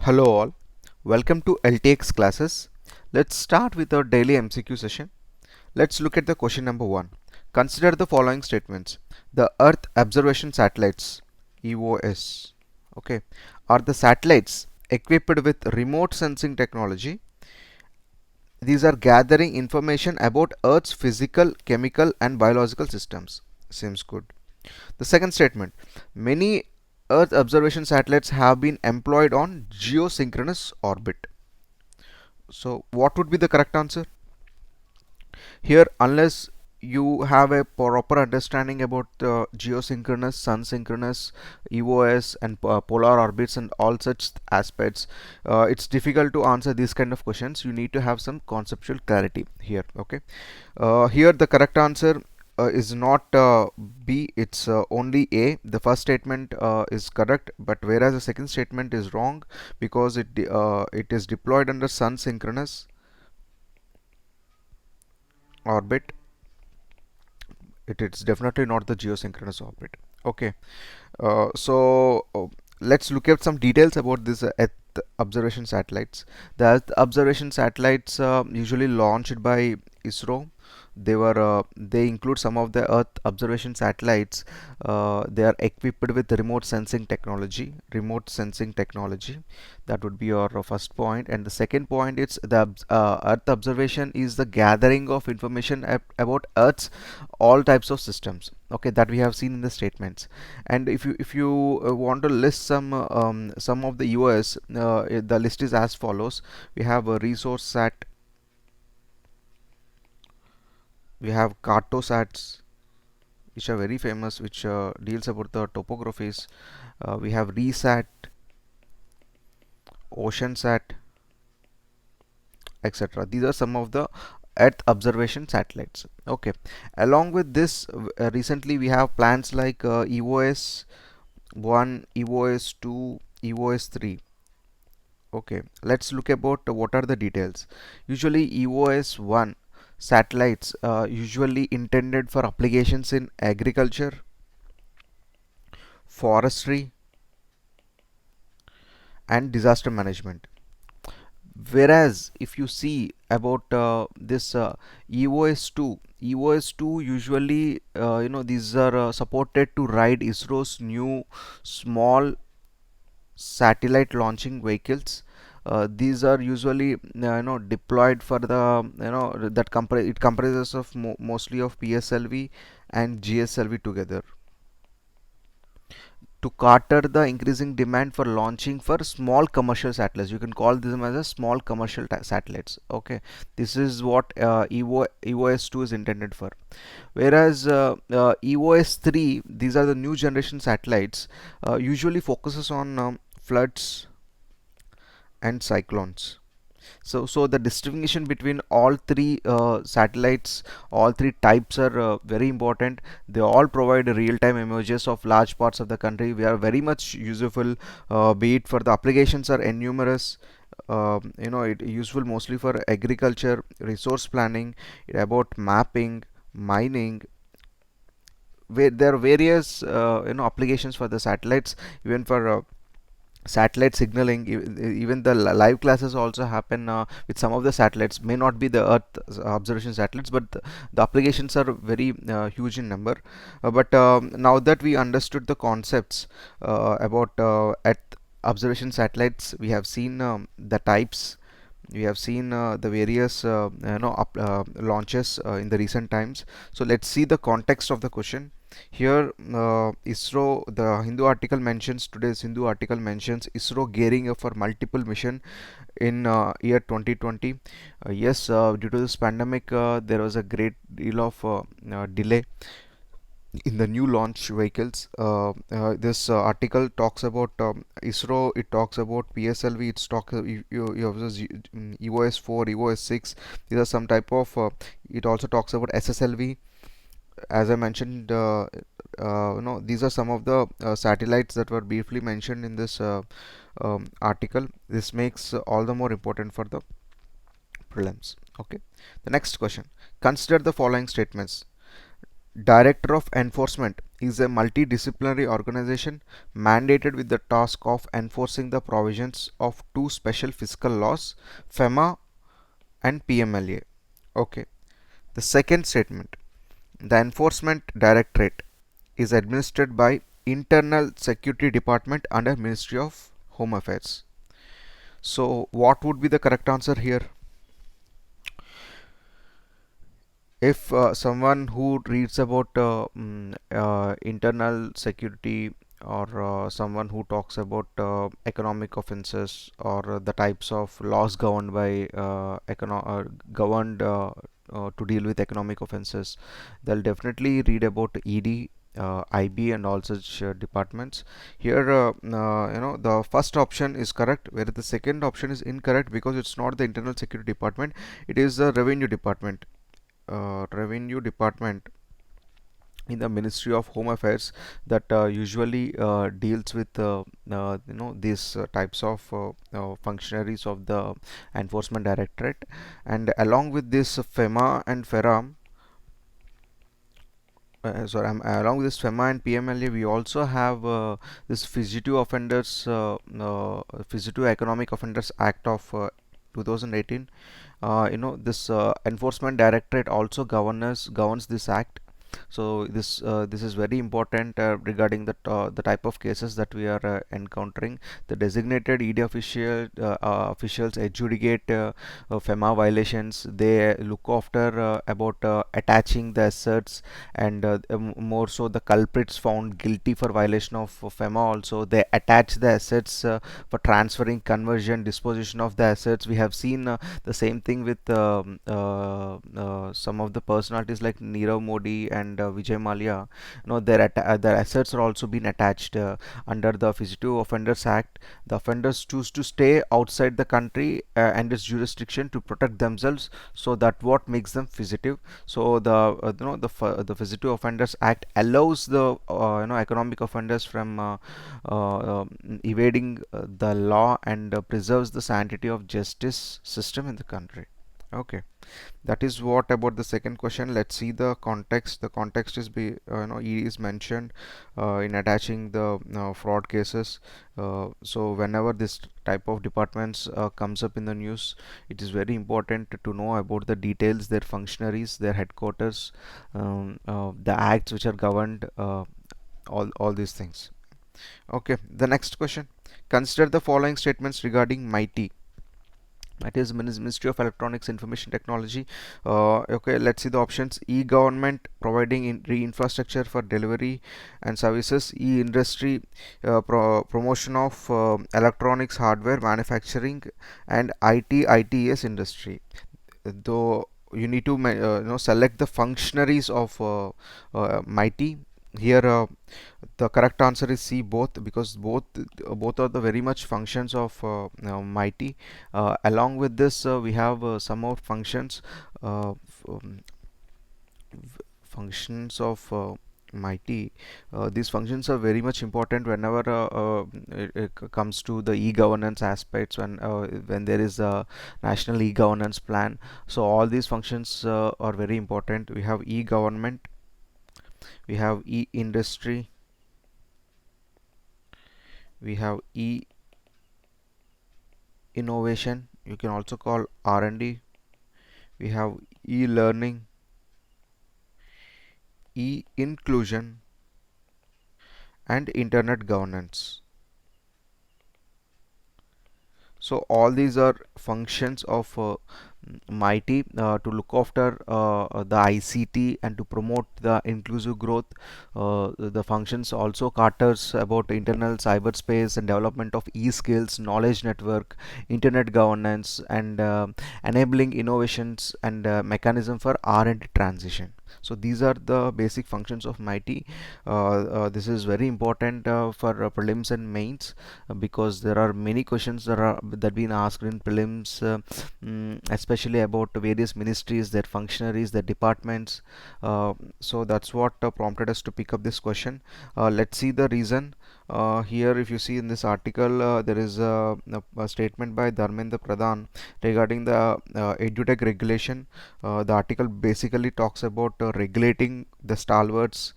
Hello all, welcome to LTX classes. Let's start with our daily MCQ session. Let's look at the question number 1. Consider the following statements. The Earth Observation Satellites EOS, okay, are the satellites equipped with remote sensing technology. These are gathering information about Earth's physical, chemical and biological systems. Seems good. The second statement, many Earth observation satellites have been employed on geosynchronous orbit. So what would be the correct answer? Here, unless you have a proper understanding about geosynchronous, sun synchronous, EOS and polar orbits and all such aspects, it's difficult to answer these kind of questions. You need to have some conceptual clarity here. Okay, here the correct answer is not B, it's only A. The first statement is correct, but whereas the second statement is wrong because it is deployed under sun synchronous orbit. It is definitely not the geosynchronous orbit. Okay, so let's look at some details about this Earth observation satellites. The Earth observation satellites usually launched by ISRO. They include some of the Earth observation satellites. They are equipped with remote sensing technology. That would be your first point. And the second point is the Earth observation is the gathering of information about Earth's all types of systems. Okay, that we have seen in the statements. And if you want to list some of the US, the list is as follows. We have a resource sat, we have cartosats, which are very famous, which deals about the topographies. We have resat, oceansat, etc. These are some of the Earth observation satellites. Okay, along with this, recently we have plans like EOS 1, EOS 2, EOS 3. Okay, let's look about what are the details. Usually EOS 1 satellites usually intended for applications in agriculture, forestry and disaster management. Whereas if you see about this EOS2 usually these are supported to ride ISRO's new small satellite launching vehicles. These are usually deployed for the it comprises of mostly of PSLV and GSLV together to cater the increasing demand for launching for small commercial satellites. You can call them as a small commercial satellites. Okay, this is what EOS2 is intended for. Whereas EOS3, these are the new generation satellites, usually focuses on floods and cyclones. So the distinction between all three satellites, all three types are very important. They all provide real-time images of large parts of the country. We are very much useful, be it for the applications are numerous. It useful mostly for agriculture, resource planning, about mapping, mining. Where there are various applications for the satellites, even for satellite signaling. Even the live classes also happen with some of the satellites, may not be the Earth observation satellites, but the applications are very huge in number. But now that we understood the concepts about Earth observation satellites, we have seen the types, we have seen the various launches in the recent times. So let's see the context of the question. Here ISRO, the Hindu article mentions, today's Hindu article mentions ISRO gearing up for multiple mission in year 2020. Yes, due to this pandemic, there was a great deal of delay in the new launch vehicles. This article talks about ISRO. It talks about PSLV. It's talk you have this EOS 4, EOS 6. These are some type of. It also talks about SSLV. As I mentioned, these are some of the satellites that were briefly mentioned in this article. This makes all the more important for the prelims. Okay. The next question. Consider the following statements. Director of Enforcement is a multidisciplinary organization mandated with the task of enforcing the provisions of two special fiscal laws, FEMA and PMLA. Okay. The second statement, the Enforcement Directorate is administered by Internal Security Department under Ministry of Home Affairs. So what would be the correct answer here? If someone who reads about internal security, or someone who talks about economic offences, or the types of laws governed by governed to deal with economic offences, they'll definitely read about ED, IB and all such departments. Here the first option is correct, whereas the second option is incorrect because it's not the internal security department, it is the revenue department in the Ministry of Home Affairs that usually deals with these types of functionaries of the Enforcement Directorate. And along with this FEMA and FERA, along with this FEMA and PMLA, we also have this Fugitive Economic Offenders Act of 2018. This Enforcement Directorate also governs this act. So this is very important regarding the type of cases that we are encountering. The designated ED officials adjudicate FEMA violations. They look after about attaching the assets, and more so the culprits found guilty for violation of FEMA also, they attach the assets for transferring, conversion, disposition of the assets. We have seen the same thing with some of the personalities like Nirav Modi and Vijay Mallya. Their assets are also being attached under the Fugitive Offenders Act. The offenders choose to stay outside the country and its jurisdiction to protect themselves, so that what makes them fugitive. So the Fugitive Offenders Act allows the economic offenders from evading the law, and preserves the sanctity of justice system in the country. Okay, that is what about the second question. Let's see the context. The context is E is mentioned in attaching the fraud cases. So whenever this type of departments comes up in the news, it is very important to know about the details, their functionaries, their headquarters, the acts which are governed, all these things. Okay, the next question. Consider the following statements regarding MITI. That is Ministry of Electronics Information Technology. Okay, let's see the options. E-government, providing infrastructure for delivery and services. E-industry, promotion of electronics hardware manufacturing. And ITES industry. Though you need to select the functionaries of MITI. Here the correct answer is C, both, because both are the very much functions of MITI. Along with this, we have some more functions functions of MITI. These functions are very much important whenever it comes to the e-governance aspects, when there is a national e-governance plan. So all these functions are very important. We have e-government, we have e-industry, we have e-innovation, you can also call R&D, we have e-learning, e-inclusion, and internet governance. So all these are functions of MITI to look after the ICT and to promote the inclusive growth. The functions also caters about internal cyberspace and development of e-skills, knowledge network, internet governance, and enabling innovations and mechanism for R&D transition. So these are the basic functions of MITI. This is very important for prelims and mains, because there are many questions that been asked in prelims, especially about various ministries, their functionaries, their departments. So that's what prompted us to pick up this question. Let's see the reason. Here, if you see in this article, there is a statement by Dharmendra Pradhan regarding the edutech regulation. The article basically talks about regulating the stalwarts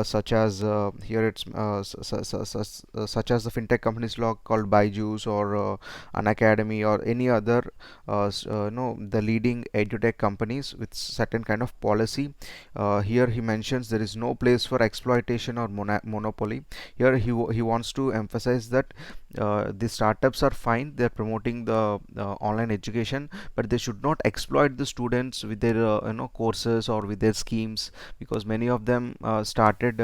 such as here it's such as the fintech companies called Byju's or an academy or any other no, the leading edutech companies with certain kind of policy. Here he mentions there is no place for exploitation or monopoly. Here he wants to emphasize that the startups are fine, they're promoting the online education, but they should not exploit the students with their courses or with their schemes, because many of them started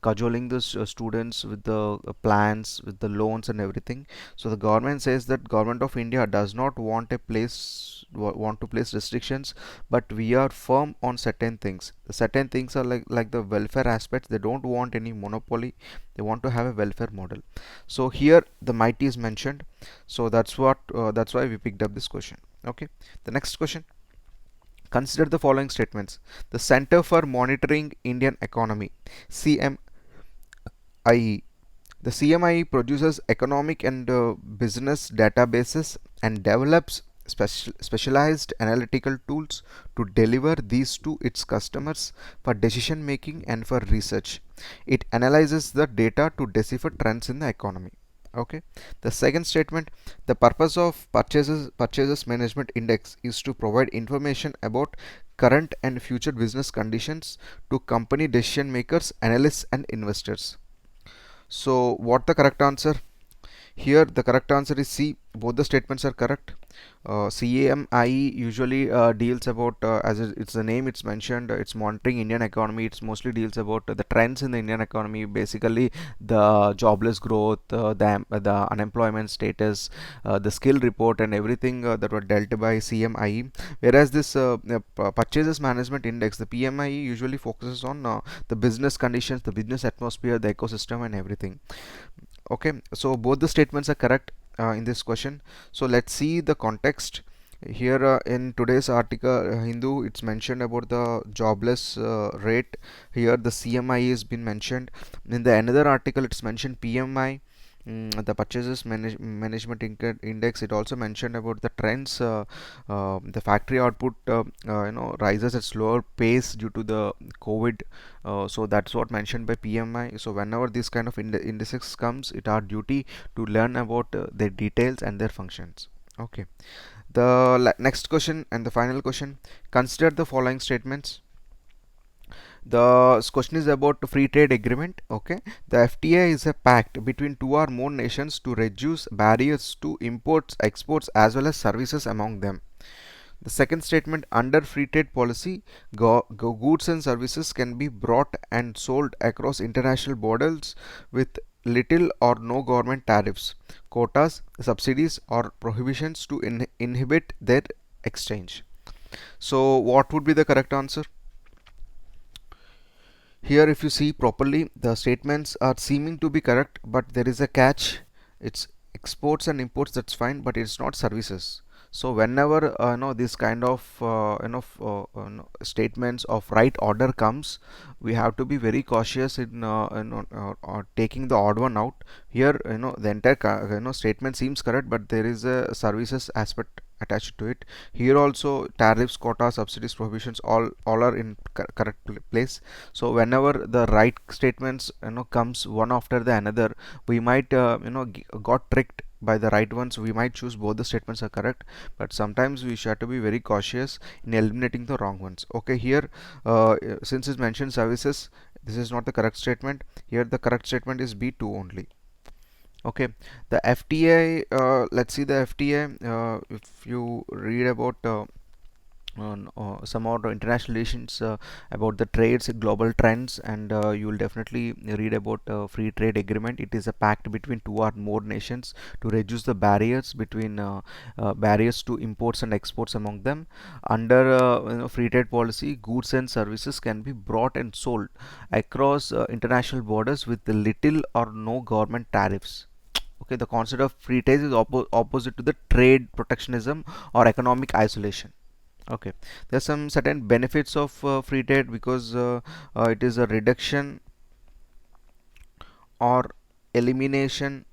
cajoling the students with the plans, with the loans and everything. So the government says that government of India does not want to place restrictions, but we are firm on certain things. The certain things are like the welfare aspects. They don't want any monopoly, they want to have a welfare model. So here the mighty is mentioned, so that's why we picked up this question. Okay, the next question: consider the following statements. The Center for Monitoring Indian Economy, CMIE. The CMIE produces economic and business databases and develops specialized analytical tools to deliver these to its customers for decision making and for research. It analyzes the data to decipher trends in the economy. Okay. The second statement: the purpose of purchases management index is to provide information about current and future business conditions to company decision makers, analysts and investors. So what the correct answer? Here the correct answer is C. Both the statements are correct. CAMIE usually deals about, it's the name it's mentioned, it's monitoring Indian economy. It's mostly deals about the trends in the Indian economy, basically the jobless growth, the unemployment status, the skill report and everything that were dealt by CMIE. Whereas this purchases management index, the PMIE, usually focuses on the business conditions, the business atmosphere, the ecosystem and everything. Okay, so both the statements are correct in this question. So let's see the context here. In today's article, Hindu, it's mentioned about the jobless rate. Here the CMI has been mentioned. In the another article, it's mentioned PMI, the management index. It also mentioned about the trends. The factory output rises at slower pace due to the COVID. So that's what mentioned by PMI. So whenever this kind of indices comes, it our duty to learn about their details and their functions. Okay, the next question and the final question: consider the following statements. The question is about free trade agreement. Okay, the FTA is a pact between two or more nations to reduce barriers to imports, exports as well as services among them. The second statement: under free trade policy, goods and services can be brought and sold across international borders with little or no government tariffs, quotas, subsidies or prohibitions to inhibit their exchange. So what would be the correct answer? Here if you see properly, the statements are seeming to be correct, but there is a catch. It's exports and imports, that's fine, but it's not services. So whenever this kind of statements of right order comes, we have to be very cautious in taking the odd one out. Here the entire statement seems correct, but there is a services aspect attached to it. Here also tariffs, quotas, subsidies, prohibitions, all are in correct place. So whenever the right statements comes one after the another, we might got tricked by the right ones. We might choose both the statements are correct, but sometimes we should have to be very cautious in eliminating the wrong ones. Okay, here since it's mentioned services, this is not the correct statement. Here the correct statement is B2 only. Okay, the FTA, let's see the FTA. If you read about on some more international relations, about the trades, global trends, and you will definitely read about free trade agreement. It is a pact between two or more nations to reduce the barriers between barriers to imports and exports among them. Under free trade policy, goods and services can be brought and sold across international borders with little or no government tariffs. Okay, the concept of free trade is opposite to the trade protectionism or economic isolation. Okay, there's some certain benefits of free trade, because it is a reduction or elimination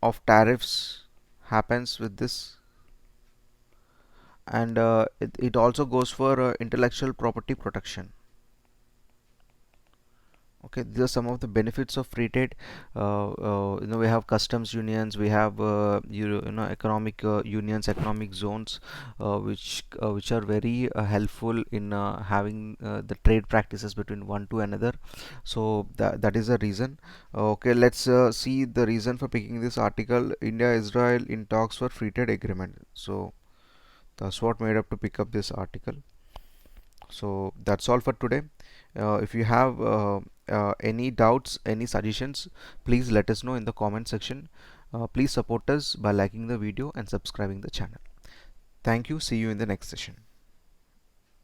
of tariffs happens with this. and it also goes for intellectual property protection. Okay, these are some of the benefits of free trade. We have customs unions, we have economic unions, economic zones, which are very helpful in having the trade practices between one to another. So that is the reason. Okay, let's see the reason for picking this article. India Israel in talks for free trade agreement. So that's what made up to pick up this article. So that's all for today. If you have any doubts, any suggestions, please let us know in the comment section. Please support us by liking the video and subscribing the channel. Thank you. See you in the next session.